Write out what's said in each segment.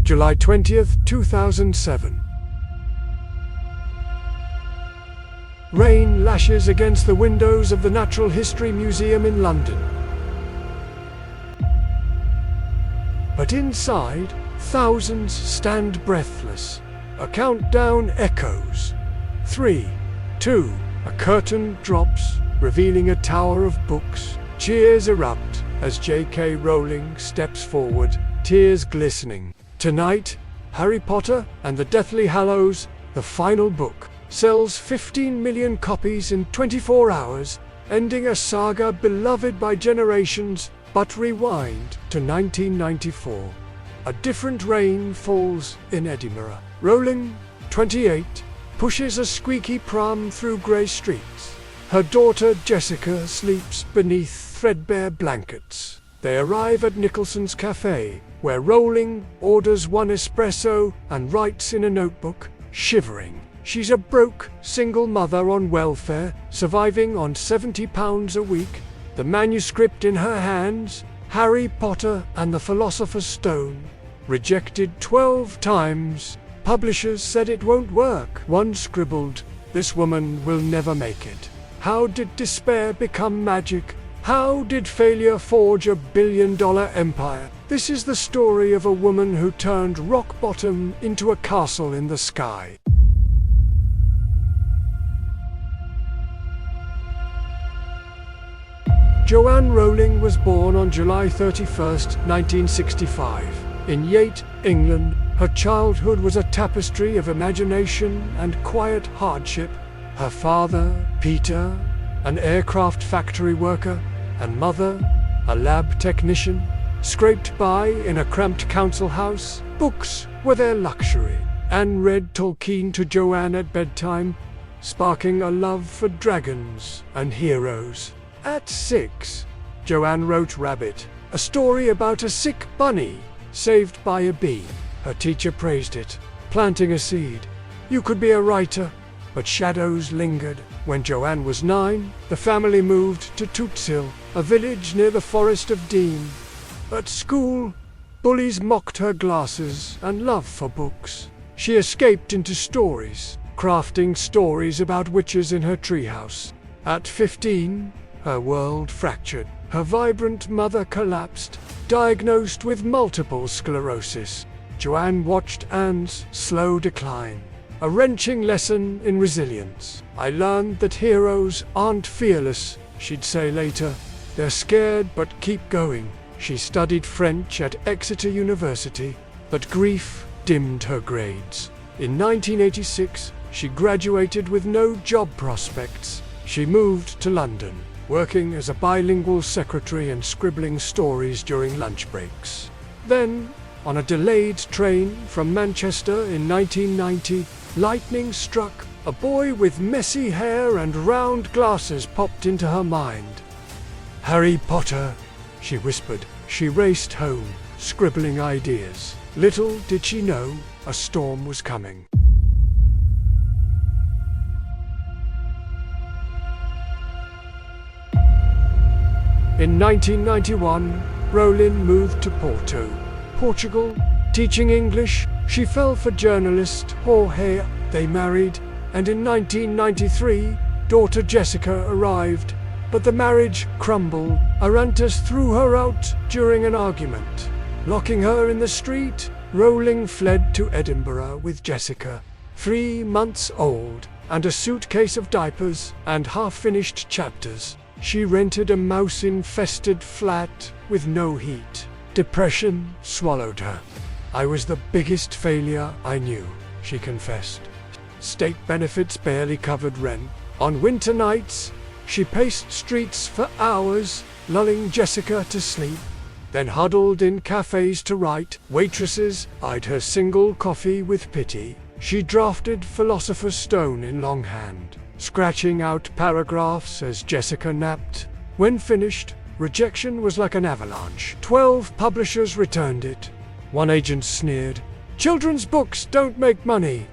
July 20th, 2007. Rain lashes against the windows of the Natural History Museum in London. But inside, thousands stand breathless. A countdown echoes. 3, 2, a curtain drops, revealing a tower of books. Cheers erupt as J.K. Rowling steps forward, tears glistening. Tonight, Harry Potter and the Deathly Hallows, the final book, sells 15 million copies in 24 hours, ending a saga beloved by generations. But rewind to 1994. A different rain falls in Edinburgh. Rowling, 28, pushes a squeaky pram through grey streets. Her daughter Jessica sleeps beneath threadbare blankets. They arrive at Nicholson's cafe, where Rowling orders one espresso and writes in a notebook, shivering. She's a broke, single mother on welfare, surviving on £70 a week. The manuscript in her hands, Harry Potter and the Philosopher's Stone, rejected 12 times. Publishers said it won't work. One scribbled, "This woman will never make it." How did despair become magic? How did failure forge a billion-dollar empire? This is the story of a woman who turned rock bottom into a castle in the sky. Joanne Rowling was born on July 31, 1965, in Yate, England. Her childhood was a tapestry of imagination and quiet hardship. Her father, Peter, an aircraft factory worker, and mother, a lab technician, scraped by in a cramped council house. Books were their luxury. Anne read Tolkien to Joanne at bedtime, sparking a love for dragons and heroes. At 6, Joanne wrote Rabbit, a story about a sick bunny saved by a bee. Her teacher praised it, planting a seed. You could be a writer, but shadows lingered. When Joanne was 9, the family moved to Tootsill, a village near the Forest of Dean. At school, bullies mocked her glasses and love for books. She escaped into stories, crafting stories about witches in her treehouse. At 15, her world fractured. Her vibrant mother collapsed, diagnosed with multiple sclerosis. Joanne watched Anne's slow decline, a wrenching lesson in resilience. "I learned that heroes aren't fearless," she'd say later. "They're scared but keep going." She studied French at Exeter University, but grief dimmed her grades. In 1986, she graduated with no job prospects. She moved to London, working as a bilingual secretary and scribbling stories during lunch breaks. Then, on a delayed train from Manchester in 1990, lightning struck. A boy with messy hair and round glasses popped into her mind. "Harry Potter," she whispered. She raced home, scribbling ideas. Little did she know, a storm was coming. In 1991, Rowling moved to Porto, Portugal, teaching English. She fell for journalist Jorge. They married, and in 1993, daughter Jessica arrived. But the marriage crumbled. Arantes threw her out during an argument. Locking her in the street, Rowling fled to Edinburgh with Jessica, 3 months old, and a suitcase of diapers and half-finished chapters. She rented a mouse-infested flat with no heat. Depression swallowed her. "I was the biggest failure I knew," she confessed. State benefits barely covered rent. On winter nights, she paced streets for hours, lulling Jessica to sleep, then huddled in cafés to write. Waitresses eyed her single coffee with pity. She drafted Philosopher's Stone in longhand, scratching out paragraphs as Jessica napped. When finished, Rejection was like an avalanche. 12 publishers returned it. One agent sneered, "Children's books don't make money."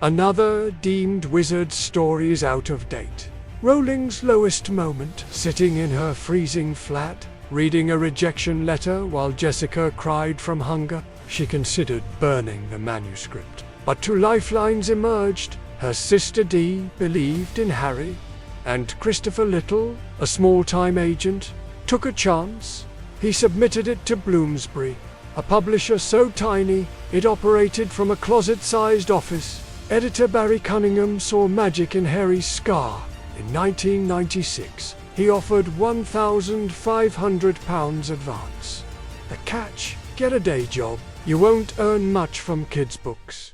Another deemed Wizard's stories out of date. Rowling's lowest moment, sitting in her freezing flat, reading a rejection letter while Jessica cried from hunger. She considered burning the manuscript, but two lifelines emerged. Her sister Dee believed in Harry, and Christopher Little, a small-time agent, took a chance. He submitted it to Bloomsbury, a publisher so tiny it operated from a closet-sized office. Editor Barry Cunningham saw magic in Harry's scar. In 1996, he offered £1,500 advance. The catch: get a day job. You won't earn much from kids' books.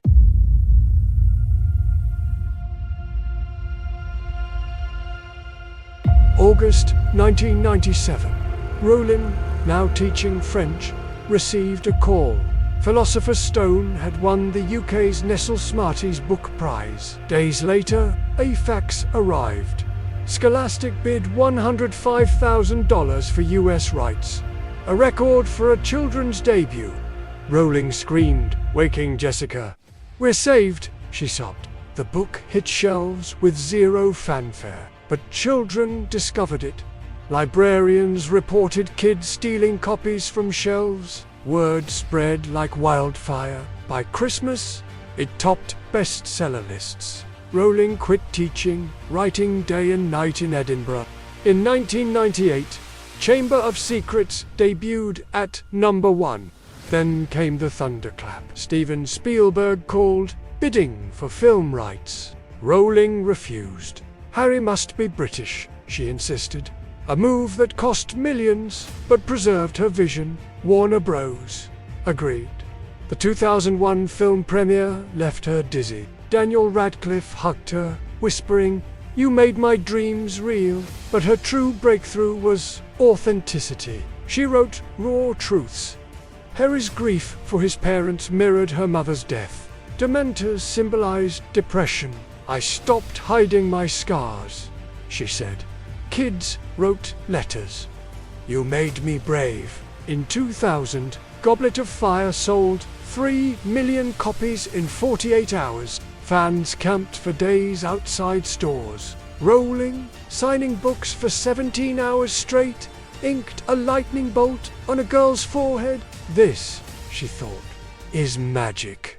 August 1997. Rowling, now teaching French, received a call. Philosopher's Stone had won the UK's Nestle Smarties Book Prize. Days later, a fax arrived. Scholastic bid $105,000 for US rights, a record for a children's debut. Rowling screamed, waking Jessica. "We're saved," she sobbed. The book hit shelves with zero fanfare, but children discovered it. Librarians reported kids stealing copies from shelves. Word spread like wildfire. By Christmas, it topped bestseller lists. Rowling quit teaching, writing day and night in Edinburgh. In 1998, Chamber of Secrets debuted at #1. Then came the thunderclap. Steven Spielberg called, bidding for film rights. Rowling refused. Harry must be British, she insisted. A move that cost millions, but preserved her vision. Warner Bros. agreed. The 2001 film premiere left her dizzy. Daniel Radcliffe hugged her, whispering, "You made my dreams real." But her true breakthrough was authenticity. She wrote raw truths. Harry's grief for his parents mirrored her mother's death. Dementors symbolized depression. "I stopped hiding my scars," she said. Kids wrote letters. "You made me brave." In 2000, Goblet of Fire sold 3 million copies in 48 hours. Fans camped for days outside stores. Rowling, signing books for 17 hours straight, inked a lightning bolt on a girl's forehead. This, she thought, is magic.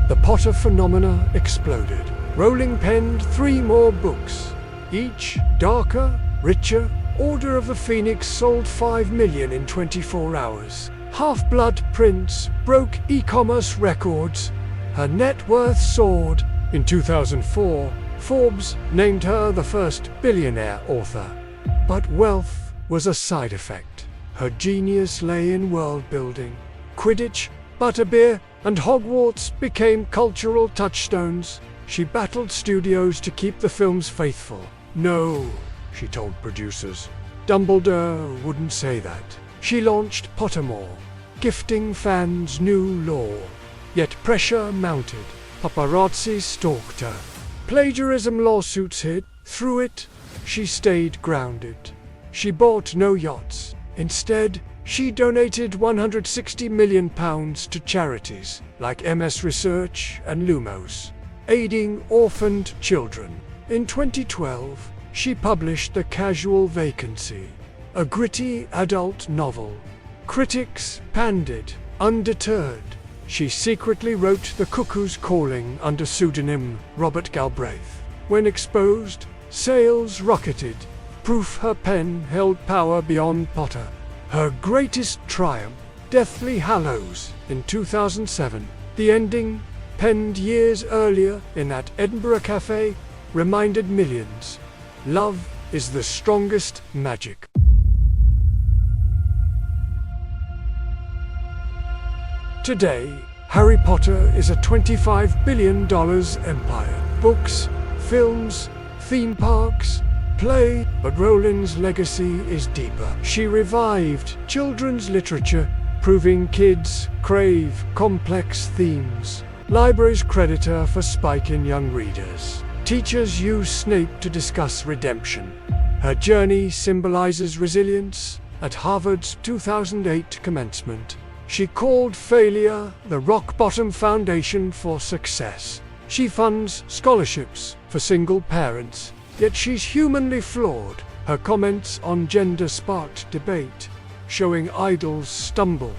The Potter phenomena exploded. Rowling penned 3 more books, each darker, richer. Order of the Phoenix sold 5 million in 24 hours. Half-Blood Prince broke e-commerce records. Her net worth soared. In 2004, Forbes named her the first billionaire author. But wealth was a side effect. Her genius lay in world-building. Quidditch, butterbeer, and Hogwarts became cultural touchstones. She battled studios to keep the films faithful. "No," she told producers. Dumbledore wouldn't say that. She launched Pottermore, gifting fans new lore. Yet pressure mounted. Paparazzi stalked her. Plagiarism lawsuits hit. Through it, she stayed grounded. She bought no yachts. Instead, she donated £160 million to charities like MS Research and Lumos, aiding orphaned children. In 2012, she published The Casual Vacancy, a gritty adult novel. Critics panned it. Undeterred, she secretly wrote The Cuckoo's Calling under pseudonym Robert Galbraith. When exposed, sales rocketed, proof her pen held power beyond Potter. Her greatest triumph, Deathly Hallows, in 2007, the ending, penned years earlier in that Edinburgh cafe, reminded millions. Love is the strongest magic. Today, Harry Potter is a $25 billion empire. Books, films, theme parks, play, but Rowling's legacy is deeper. She revived children's literature, proving kids crave complex themes. Libraries credit her for spiking young readers. Teachers use Snape to discuss redemption. Her journey symbolizes resilience. At Harvard's 2008 commencement, she called failure the rock-bottom foundation for success. She funds scholarships for single parents, yet she's humanly flawed. Her comments on gender sparked debate, showing idols stumble.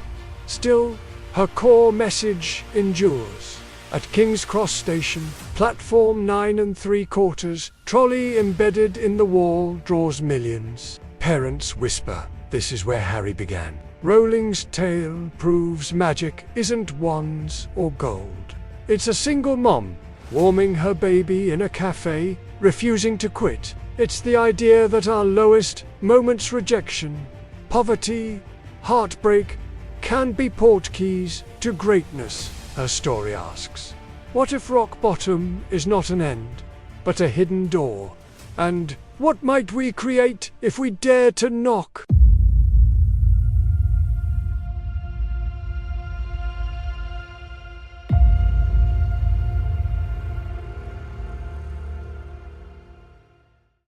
Still, her core message endures. At King's Cross Station, platform 9 3/4, trolley embedded in the wall draws millions. Parents whisper, "This is where Harry began." Rowling's tale proves magic isn't wands or gold. It's a single mom, warming her baby in a cafe, refusing to quit. It's the idea that our lowest moments, rejection, poverty, heartbreak, can be portkeys to greatness, her story asks. What if rock bottom is not an end, but a hidden door? And what might we create if we dare to knock?